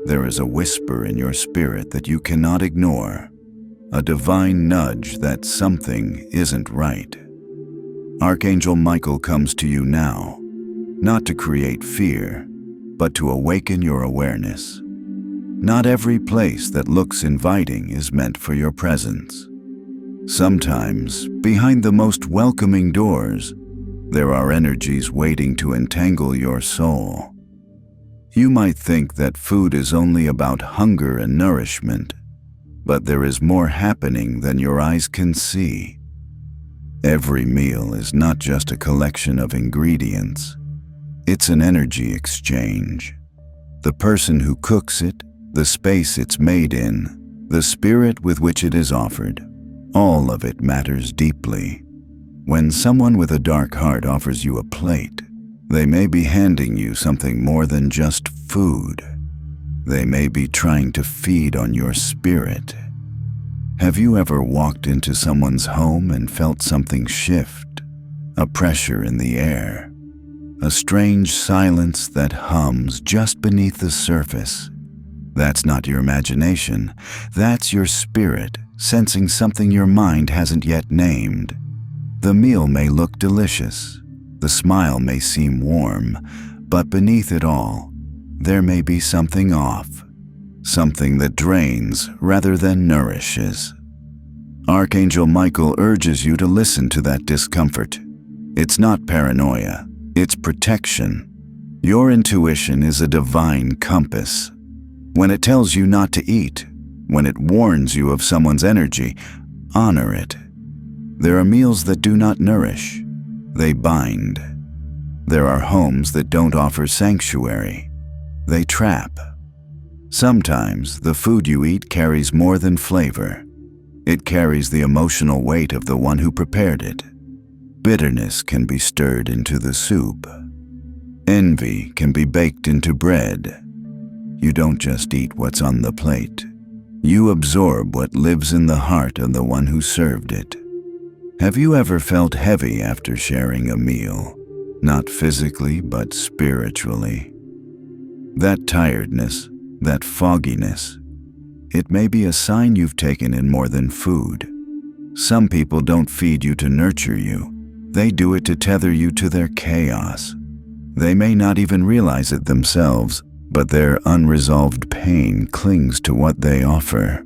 There is a whisper in your spirit that you cannot ignore, a divine nudge that something isn't right. Archangel Michael comes to you now, not to create fear, but to awaken your awareness. Not every place that looks inviting is meant for your presence. Sometimes, behind the most welcoming doors, there are energies waiting to entangle your soul. You might think that food is only about hunger and nourishment, but there is more happening than your eyes can see. Every meal is not just a collection of ingredients. It's an energy exchange. The person who cooks it, the space it's made in, the spirit with which it is offered, all of it matters deeply. When someone with a dark heart offers you a plate, they may be handing you something more than just food. They may be trying to feed on your spirit. Have you ever walked into someone's home and felt something shift? A pressure in the air, a strange silence that hums just beneath the surface. That's not your imagination. That's your spirit sensing something your mind hasn't yet named. The meal may look delicious. The smile may seem warm, but beneath it all, there may be something off. Something that drains rather than nourishes. Archangel Michael urges you to listen to that discomfort. It's not paranoia, it's protection. Your intuition is a divine compass. When it tells you not to eat, when it warns you of someone's energy, honor it. There are meals that do not nourish, they bind. There are homes that don't offer sanctuary, they trap. Sometimes the food you eat carries more than flavor. It carries the emotional weight of the one who prepared it. Bitterness can be stirred into the soup. Envy can be baked into bread. You don't just eat what's on the plate. You absorb what lives in the heart of the one who served it. Have you ever felt heavy after sharing a meal? Not physically, but spiritually. That tiredness, that fogginess, it may be a sign you've taken in more than food. Some people don't feed you to nurture you. They do it to tether you to their chaos. They may not even realize it themselves, but their unresolved pain clings to what they offer.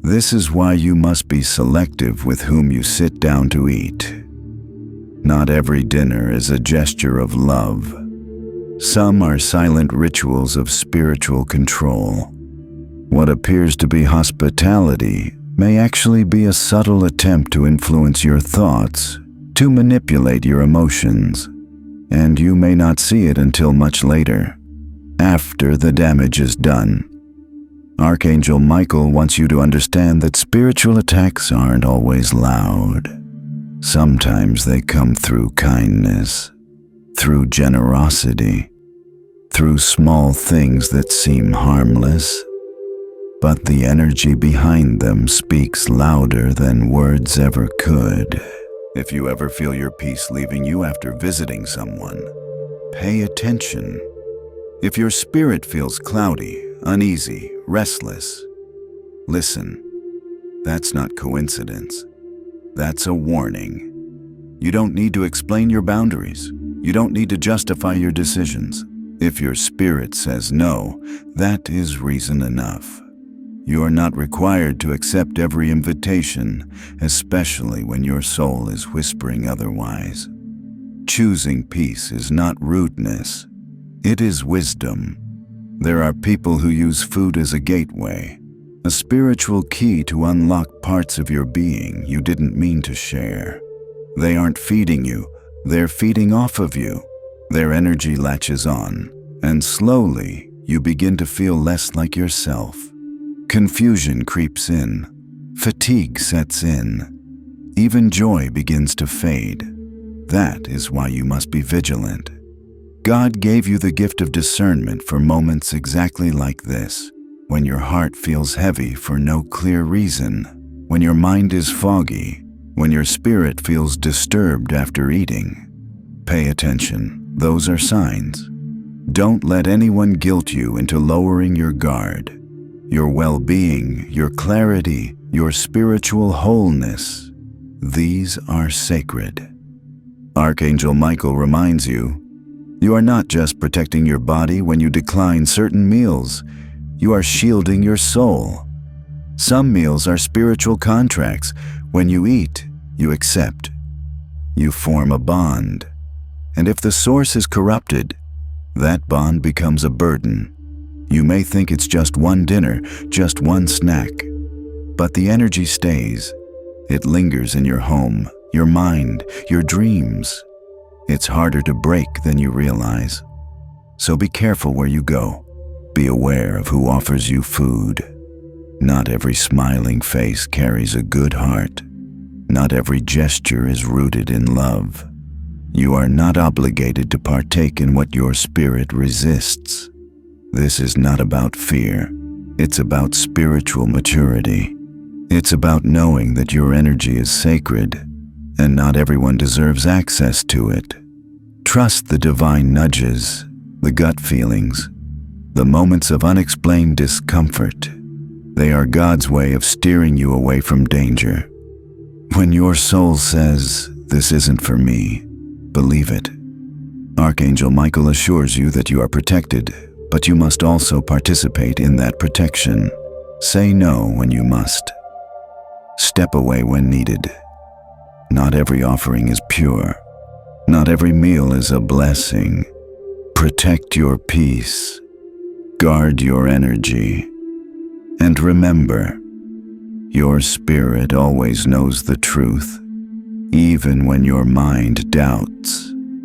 This is why you must be selective with whom you sit down to eat. Not every dinner is a gesture of love. Some are silent rituals of spiritual control. What appears to be hospitality may actually be a subtle attempt to influence your thoughts, to manipulate your emotions, and you may not see it until much later, after the damage is done. Archangel Michael wants you to understand that spiritual attacks aren't always loud. Sometimes they come through kindness, through generosity, through small things that seem harmless, but the energy behind them speaks louder than words ever could. If you ever feel your peace leaving you after visiting someone, pay attention. If your spirit feels cloudy, uneasy, restless, listen. That's not coincidence. That's a warning. You don't need to explain your boundaries. You don't need to justify your decisions. If your spirit says no, that is reason enough. You are not required to accept every invitation, especially when your soul is whispering otherwise. Choosing peace is not rudeness. It is wisdom. There are people who use food as a gateway, a spiritual key to unlock parts of your being you didn't mean to share. They aren't feeding you, they're feeding off of you. Their energy latches on, and slowly you begin to feel less like yourself. Confusion creeps in, fatigue sets in, even joy begins to fade. That is why you must be vigilant. God gave you the gift of discernment for moments exactly like this, when your heart feels heavy for no clear reason, when your mind is foggy, when your spirit feels disturbed after eating. Pay attention, those are signs. Don't let anyone guilt you into lowering your guard. Your well-being, your clarity, your spiritual wholeness, these are sacred. Archangel Michael reminds you, you are not just protecting your body when you decline certain meals, you are shielding your soul. Some meals are spiritual contracts. When you eat, you accept. You form a bond. And if the source is corrupted, that bond becomes a burden. You may think it's just one dinner, just one snack, but the energy stays. It lingers in your home, your mind, your dreams. It's harder to break than you realize. So be careful where you go. Be aware of who offers you food. Not every smiling face carries a good heart. Not every gesture is rooted in love. You are not obligated to partake in what your spirit resists. This is not about fear. It's about spiritual maturity. It's about knowing that your energy is sacred, and not everyone deserves access to it. Trust the divine nudges, the gut feelings, the moments of unexplained discomfort. They are God's way of steering you away from danger. When your soul says, "This isn't for me," believe it. Archangel Michael assures you that you are protected, but you must also participate in that protection. Say no when you must. Step away when needed. Not every offering is pure. Not every meal is a blessing. Protect your peace. Guard your energy. And remember, your spirit always knows the truth, even when your mind doubts.